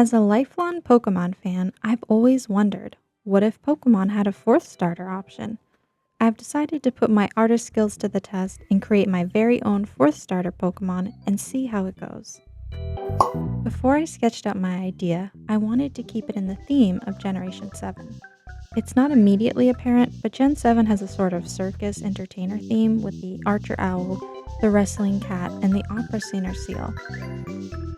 As a lifelong Pokemon fan, I've always wondered, what if Pokemon had a fourth starter option? I've decided to put my artist skills to the test and create my very own fourth starter Pokemon and see how it goes. Before I sketched out my idea, I wanted to keep it in the theme of Generation 7. It's not immediately apparent, but Gen 7 has a sort of circus entertainer theme with the archer owl, the wrestling cat, and the opera singer seal.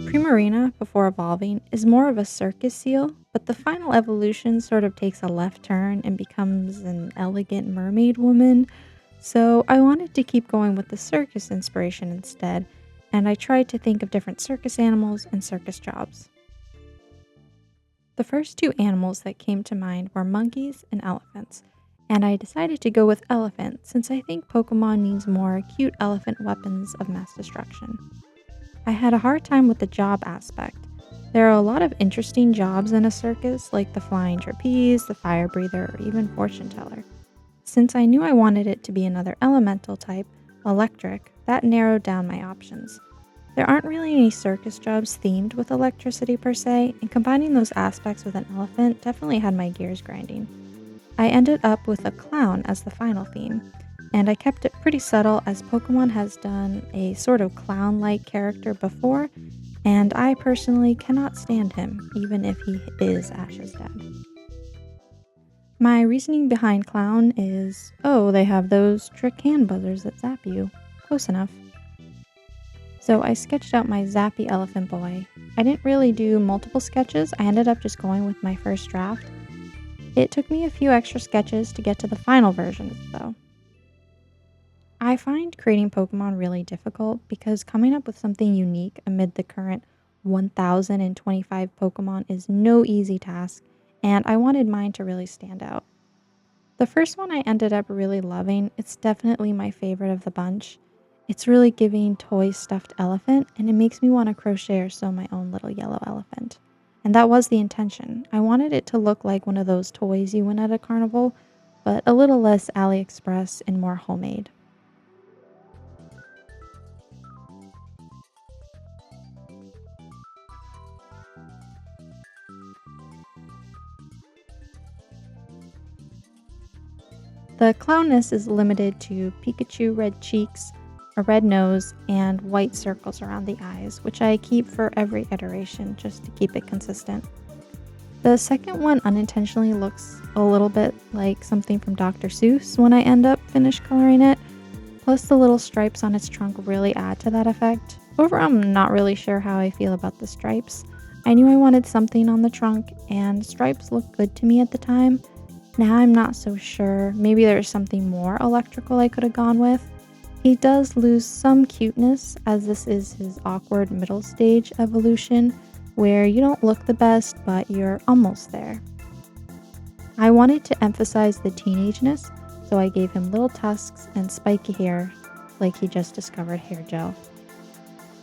Primarina, before evolving, is more of a circus seal, but the final evolution sort of takes a left turn and becomes an elegant mermaid woman, so I wanted to keep going with the circus inspiration instead, and I tried to think of different circus animals and circus jobs. The first two animals that came to mind were monkeys and elephants, and I decided to go with elephant since I think Pokemon needs more cute elephant weapons of mass destruction. I had a hard time with the job aspect. There are a lot of interesting jobs in a circus, like the flying trapeze, the fire breather, or even fortune teller. Since I knew I wanted it to be another elemental type, electric, that narrowed down my options. There aren't really any circus jobs themed with electricity per se, and combining those aspects with an elephant definitely had my gears grinding. I ended up with a clown as the final theme, and I kept it pretty subtle as Pokemon has done a sort of clown-like character before, and I personally cannot stand him, even if he is Ash's dad. My reasoning behind Clown is, oh, they have those trick hand buzzers that zap you. Close enough. So I sketched out my zappy elephant boy. I didn't really do multiple sketches, I ended up just going with my first draft. It took me a few extra sketches to get to the final version, though. I find creating Pokemon really difficult because coming up with something unique amid the current 1025 Pokemon is no easy task, and I wanted mine to really stand out. The first one I ended up really loving, it's definitely my favorite of the bunch. It's really giving toy stuffed elephant, and it makes me want to crochet or sew my own little yellow elephant. And that was the intention. I wanted it to look like one of those toys you win at a carnival, but a little less AliExpress and more homemade. The clownness is limited to Pikachu red cheeks, a red nose, and white circles around the eyes, which I keep for every iteration just to keep it consistent. The second one unintentionally looks a little bit like something from Dr. Seuss when I end up finished coloring it, plus the little stripes on its trunk really add to that effect. Overall, I'm not really sure how I feel about the stripes. I knew I wanted something on the trunk, and stripes looked good to me at the time. Now I'm not so sure. Maybe there's something more electrical I could have gone with. He does lose some cuteness, as this is his awkward middle stage evolution, where you don't look the best, but you're almost there. I wanted to emphasize the teenageness, so I gave him little tusks and spiky hair, like he just discovered hair gel.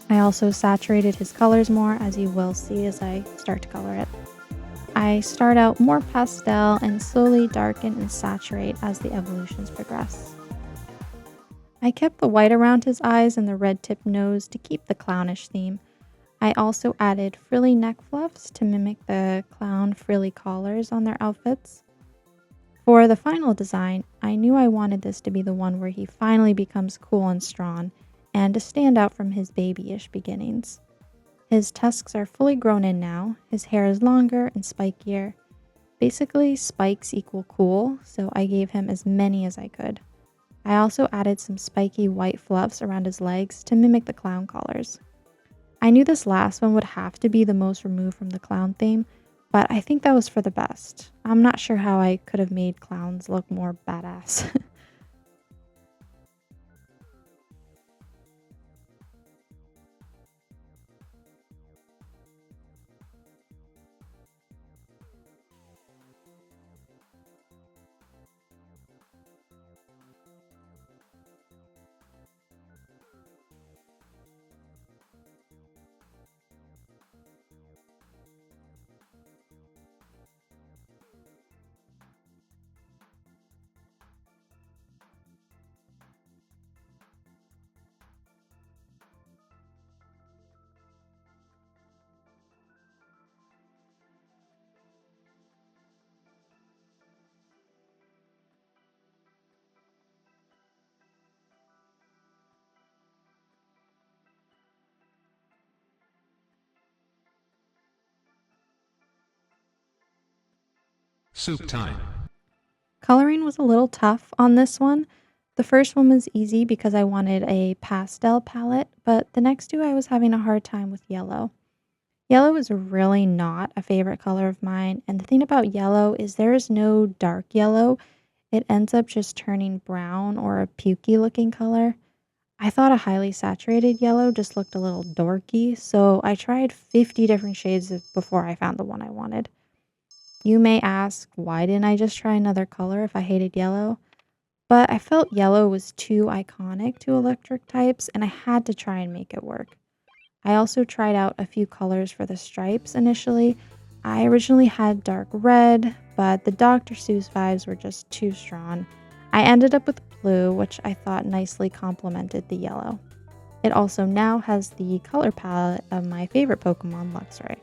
I also saturated his colors more, as you will see as I start to color it. I start out more pastel and slowly darken and saturate as the evolutions progress. I kept the white around his eyes and the red tipped nose to keep the clownish theme. I also added frilly neck fluffs to mimic the clown frilly collars on their outfits. For the final design, I knew I wanted this to be the one where he finally becomes cool and strong, and to stand out from his babyish beginnings. His tusks are fully grown in now, his hair is longer and spikier. Basically, spikes equal cool, so I gave him as many as I could. I also added some spiky white fluffs around his legs to mimic the clown collars. I knew this last one would have to be the most removed from the clown theme, but I think that was for the best. I'm not sure how I could have made clowns look more badass. Soup time. Coloring was a little tough on this one. The first one was easy because I wanted a pastel palette, but the next two I was having a hard time with yellow. Yellow is really not a favorite color of mine, and the thing about yellow is there is no dark yellow. It ends up just turning brown or a pukey looking color. I thought a highly saturated yellow just looked a little dorky, so I tried 50 different before I found the one I wanted. You may ask, why didn't I just try another color if I hated yellow? But I felt yellow was too iconic to electric types, and I had to try and make it work. I also tried out a few colors for the stripes initially. I originally had dark red, but the Dr. Seuss vibes were just too strong. I ended up with blue, which I thought nicely complemented the yellow. It also now has the color palette of my favorite Pokemon, Luxray.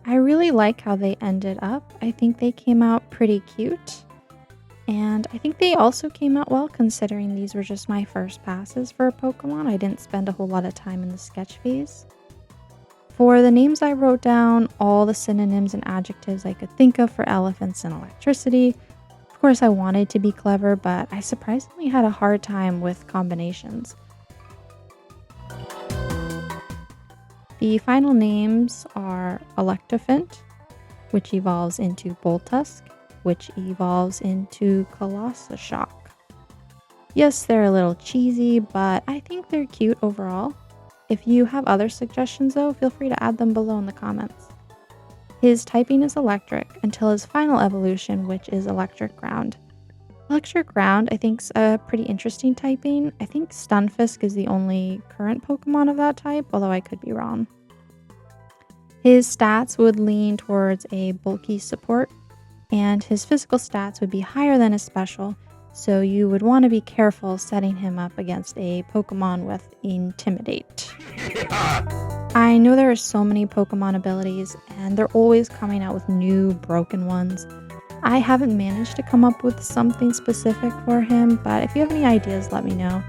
I really like how they ended up. I think they came out pretty cute. And I think they also came out well considering these were just my first passes for a Pokemon. I didn't spend a whole lot of time in the sketch phase. For the names I wrote down, all the synonyms and adjectives I could think of for elephants and electricity. Of course, I wanted to be clever, but I surprisingly had a hard time with combinations. The final names are Electophant, which evolves into Boltusk, which evolves into Colossoshock. Yes, they're a little cheesy, but I think they're cute overall. If you have other suggestions though, feel free to add them below in the comments. His typing is electric until his final evolution, which is Electric Ground. Electric Ground, I think, is a pretty interesting typing. I think Stunfisk is the only current Pokemon of that type, although I could be wrong. His stats would lean towards a bulky support, and his physical stats would be higher than his special, so you would want to be careful setting him up against a Pokemon with Intimidate. I know there are so many Pokemon abilities, and they're always coming out with new broken ones. I haven't managed to come up with something specific for him, but if you have any ideas, let me know.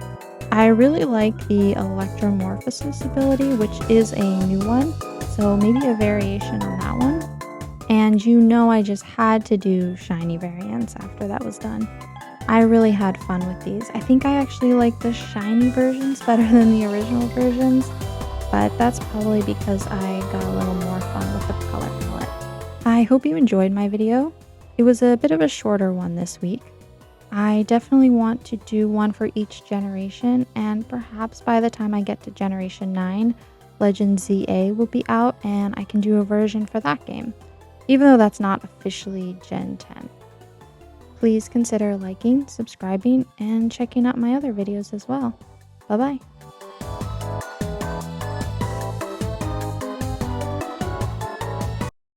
I really like the Electromorphosis ability, which is a new one, so maybe a variation on that one. And you know I just had to do shiny variants after that was done. I really had fun with these. I think I actually like the shiny versions better than the original versions, but that's probably because I got a little more fun with the color palette. I hope you enjoyed my video. It was a bit of a shorter one this week. I definitely want to do one for each generation, and perhaps by the time I get to Generation 9, Legend ZA will be out and I can do a version for that game, even though that's not officially Gen 10. Please consider liking, subscribing, and checking out my other videos as well. Bye bye.